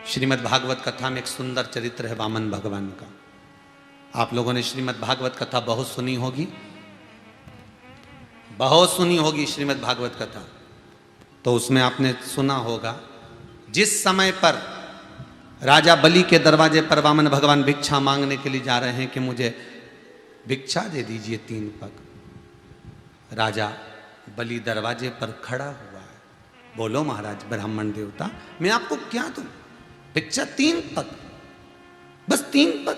श्रीमद् भागवत कथा में एक सुंदर चरित्र है वामन भगवान का। आप लोगों ने श्रीमद् भागवत कथा बहुत सुनी होगी, बहुत सुनी होगी श्रीमद् भागवत कथा। तो उसमें आपने सुना होगा जिस समय पर राजा बलि के दरवाजे पर वामन भगवान भिक्षा मांगने के लिए जा रहे हैं कि मुझे भिक्षा दे दीजिए 3 पग। राजा बलि दरवाजे पर खड़ा हुआ है। बोलो महाराज ब्राह्मण देवता, मैं आपको क्या दूं? भिक्षा 3 पग, बस 3 पग।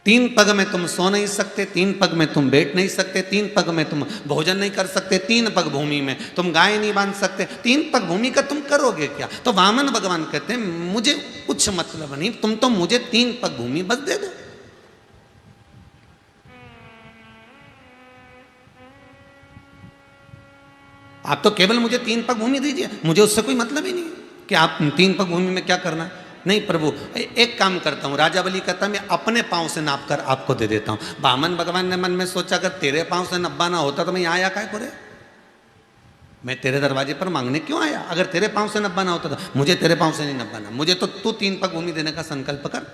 3 पग में तुम सो नहीं सकते, 3 पग में तुम बैठ नहीं सकते, 3 पग में तुम भोजन नहीं कर सकते, 3 पग भूमि में तुम गाय नहीं बांध सकते, 3 पग भूमि का तुम करोगे क्या? तो वामन भगवान कहते हैं मुझे कुछ मतलब नहीं, तुम तो मुझे 3 पग भूमि बस दे दो। आप तो केवल मुझे 3 पग भूमि दीजिए, मुझे उससे कोई मतलब ही नहीं कि आप 3 पग भूमि में क्या करना है। नहीं प्रभु, एक काम करता हूँ। राजा बलि कहता मैं अपने पांव से नाप कर आपको दे देता हूँ। वामन भगवान ने मन में सोचा अगर तेरे पांव से नब्बाना होता तो मैं यहाँ आया काय को रे? मैं तेरे दरवाजे पर मांगने क्यों आया? अगर तेरे पांव से नब्बाना होता तो मुझे तेरे पांव से नहीं नब्बाना, मुझे तो तू 3 पग भूमि देने का संकल्प कर।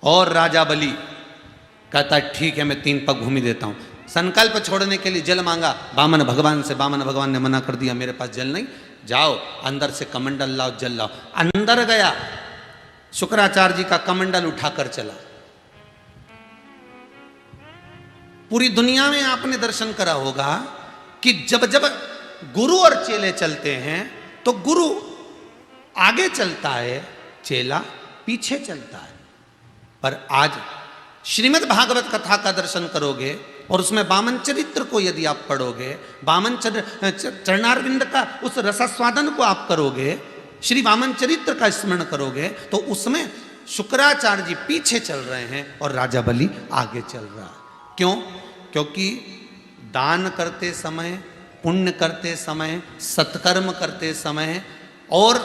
और राजा बलि कहता ठीक है मैं 3 पग भूमि देता हूँ। संकल्प छोड़ने के लिए जल मांगा वामन भगवान से, वामन भगवान ने मना कर दिया मेरे पास जल नहीं, जाओ अंदर से कमंडल लाओ, जल लाओ। अंदर गया, शुक्राचार्य जी का कमंडल उठाकर चला। पूरी दुनिया में आपने दर्शन करा होगा कि जब जब गुरु और चेले चलते हैं तो गुरु आगे चलता है, चेला पीछे चलता है। पर आज श्रीमद् भागवत कथा का दर्शन करोगे और उसमें वामन चरित्र को यदि आप पढ़ोगे, वामन चरणारविंद का उस रसास्वादन को आप करोगे, श्री वामन चरित्र का स्मरण करोगे तो उसमें शुक्राचार्य जी पीछे चल रहे हैं और राजा बलि आगे चल रहा है। क्यों? क्योंकि दान करते समय, पुण्य करते समय, सत्कर्म करते समय और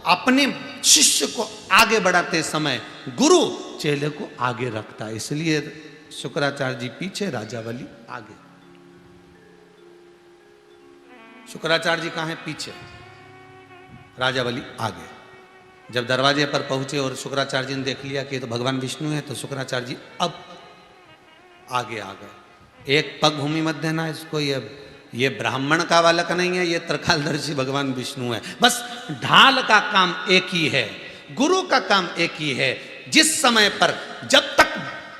अपने शिष्य को आगे बढ़ाते समय गुरु चेले को आगे रखता है। इसलिए शुक्राचार्य जी पीछे, राजा बलि आगे। शुक्राचार्य जी कहाँ हैं? पीछे, राजा बलि आगे। जब दरवाजे पर पहुंचे और शुक्राचार्य जी ने देख लिया कि तो भगवान विष्णु है तो शुक्राचार्य जी अब आगे आ गए। 1 पग भूमि मत देना इसको, ये ब्राह्मण का बालक नहीं है, ये त्रिकालदर्शी भगवान विष्णु है। बस ढाल का काम एक ही है, गुरु का काम एक ही है। जिस समय पर जब तक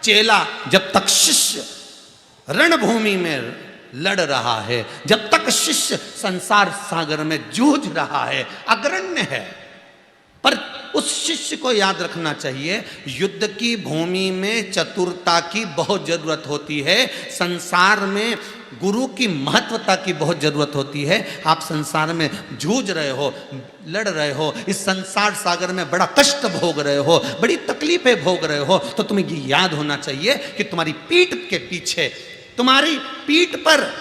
चेला, जब तक शिष्य रणभूमि में लड़ रहा है, जब तक शिष्य संसार सागर में जूझ रहा है, अग्रण्य है, पर उस शिष्य को याद रखना चाहिए युद्ध की भूमि में चतुरता की बहुत जरूरत होती है। संसार में गुरु की महत्वता की बहुत जरूरत होती है। आप संसार में जूझ रहे हो, लड़ रहे हो, इस संसार सागर में बड़ा कष्ट भोग रहे हो, बड़ी तकलीफें भोग रहे हो, तो तुम्हें ये याद होना चाहिए कि तुम्हारी पीठ के पीछे, तुम्हारी पीठ पर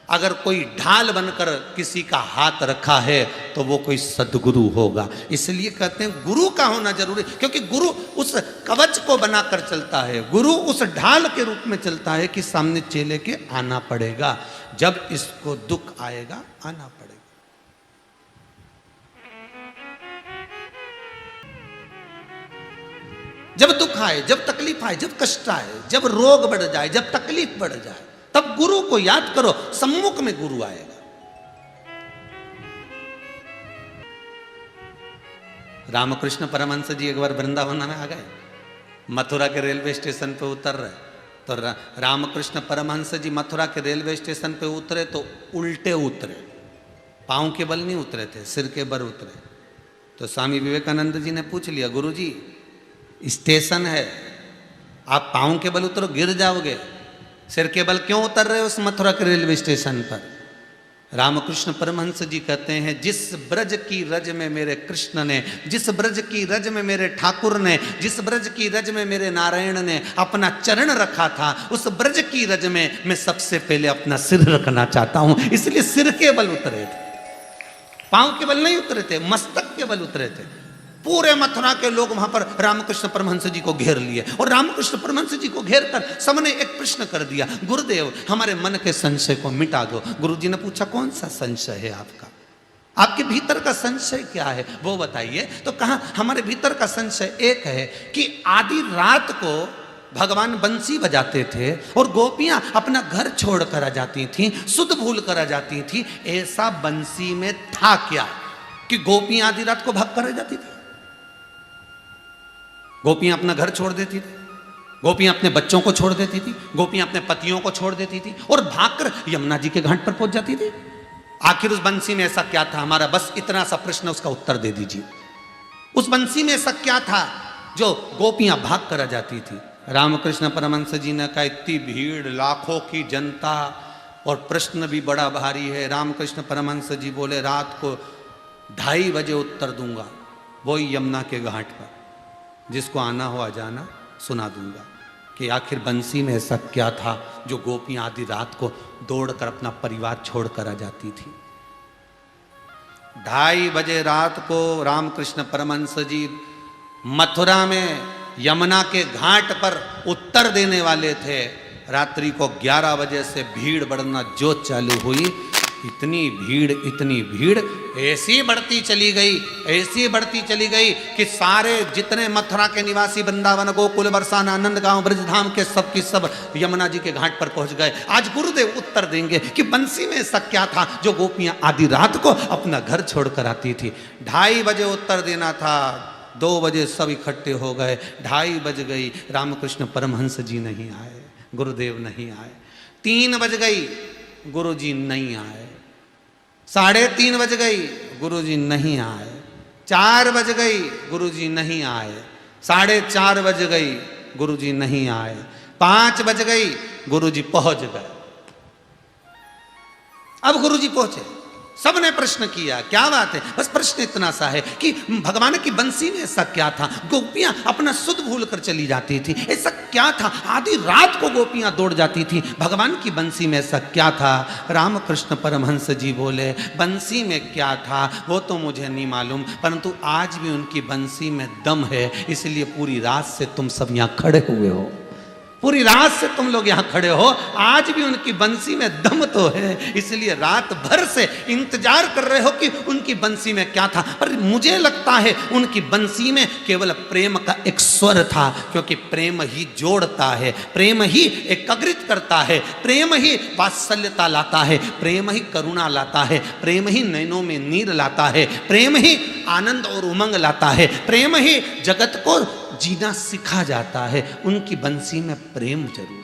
अगर कोई ढाल बनकर किसी का हाथ रखा है तो वो कोई सद्गुरु होगा। इसलिए कहते हैं गुरु का होना जरूरी, क्योंकि गुरु उस कवच को बनाकर चलता है, गुरु उस ढाल के रूप में चलता है कि सामने चेले के आना पड़ेगा, जब इसको दुख आएगा आना पड़ेगा। जब दुख आए, जब तकलीफ आए, जब कष्ट आए, जब रोग बढ़ जाए, जब तकलीफ बढ़ जाए, तब गुरु को याद करो, सम्मुख में गुरु आएगा। रामकृष्ण परमहंस जी एक बार वृंदावन में आ गए, मथुरा के रेलवे स्टेशन पे उतर रहे तो रामकृष्ण परमहंस जी मथुरा के रेलवे स्टेशन पे उतरे तो उल्टे उतरे, पांव के बल नहीं उतरे थे, सिर के बल उतरे। तो स्वामी विवेकानंद जी ने पूछ लिया, गुरु जी स्टेशन है, आप पांव के बल उतरो गिर जाओगे, सिर के बल क्यों उतर रहे हो उस मथुरा के रेलवे स्टेशन पर? रामकृष्ण परमहंस जी कहते हैं जिस ब्रज की रज में मेरे कृष्ण ने, जिस ब्रज की रज में मेरे ठाकुर ने, जिस ब्रज की रज में मेरे नारायण ने अपना चरण रखा था, उस ब्रज की रज में मैं सबसे पहले अपना सिर रखना चाहता हूं। इसलिए सिर के बल उतरे थे, पांव के बल नहीं उतरे थे, मस्तक के बल उतरे थे। पूरे मथुरा के लोग वहां पर रामकृष्ण परमहंस जी को घेर लिए और रामकृष्ण परमहंस जी को घेर कर सबने एक प्रश्न कर दिया, गुरुदेव हमारे मन के संशय को मिटा दो। गुरु जी ने पूछा कौन सा संशय है आपका? आपके भीतर का संशय क्या है वो बताइए। तो कहा हमारे भीतर का संशय एक है कि आधी रात को भगवान बंसी बजाते थे और गोपियां अपना घर छोड़ कर आ जाती थीं, सुध भूल कर आ जाती थीं। ऐसा बंसी में था क्या कि गोपियां आधी रात को भाग कर आ जाती थी? गोपियां अपना घर छोड़ देती थी, गोपियां अपने बच्चों को छोड़ देती थी, गोपियां अपने पतियों को छोड़ देती थी और भागकर यमुना जी के घाट पर पहुंच जाती थी। आखिर उस बंसी में ऐसा क्या था? हमारा बस इतना सा प्रश्न, उसका उत्तर दे दीजिए। उस बंसी में ऐसा क्या था जो गोपियां भाग कर आ जाती थी? रामकृष्ण परमहंस जी ने कहा, इतनी भीड़, लाखों की जनता और प्रश्न भी बड़ा भारी है। रामकृष्ण परमहंस जी बोले, रात को 2:30 बजे उत्तर दूंगा, वही यमुना के घाट पर, जिसको आना हो आ जाना, सुना दूंगा कि आखिर बंसी में ऐसा क्या था जो गोपियां आधी रात को दौड़कर अपना परिवार छोड़कर आ जाती थी। 2:30 बजे रात को रामकृष्ण परमहंस जी मथुरा में यमुना के घाट पर उत्तर देने वाले थे। रात्रि को 11 बजे से भीड़ बढ़ना जो चालू हुई, इतनी भीड़ ऐसी बढ़ती चली गई, ऐसी बढ़ती चली गई कि सारे जितने मथुरा के निवासी, वृंदावन, गोकुल, बरसाना, आनंद गांव, ब्रजधाम के सब की सब यमुना जी के घाट पर पहुंच गए। आज गुरुदेव उत्तर देंगे कि बंसी में ऐसा क्या था जो गोपियां आधी रात को अपना घर छोड़कर आती थी। 2:30 बजे उत्तर देना था, 2 बजे सब इकट्ठे हो गए, 2:30 बज गई, रामकृष्ण परमहंस जी नहीं आए, गुरुदेव नहीं आए। 3 बज गई, गुरु जी नहीं आए। 3:30 बज गई, गुरुजी नहीं आए। 4 बज गई, गुरुजी नहीं आए। 4:30 बज गई, गुरुजी नहीं आए। 5 बज गई, गुरुजी पहुंच गए। अब गुरुजी पहुंचे, सबने प्रश्न किया, क्या बात है? बस प्रश्न इतना सा है कि भगवान की बंसी में ऐसा क्या था? गोपियां अपना सुध भूल कर चली जाती थी, ऐसा क्या था? आधी रात को गोपियां दौड़ जाती थी, भगवान की बंसी में ऐसा क्या था? रामकृष्ण परमहंस जी बोले, बंसी में क्या था वो तो मुझे नहीं मालूम, परंतु आज भी उनकी बंसी में दम है, इसलिए पूरी रात से तुम सब यहाँ खड़े हुए हो, पूरी रात से तुम लोग यहाँ खड़े हो। आज भी उनकी बंसी में दम तो है, इसलिए रात भर से इंतजार कर रहे हो कि उनकी बंसी में क्या था। पर मुझे लगता है उनकी बंसी में केवल प्रेम का एक स्वर था, क्योंकि प्रेम ही जोड़ता है, प्रेम ही एकाग्रित करता है, प्रेम ही वात्सल्यता लाता है, प्रेम ही करुणा लाता है, प्रेम ही नैनों में नीर लाता है, प्रेम ही आनंद और उमंग लाता है, प्रेम ही जगत को जीना सिखा जाता है। उनकी बंसी में प्रेम जरूर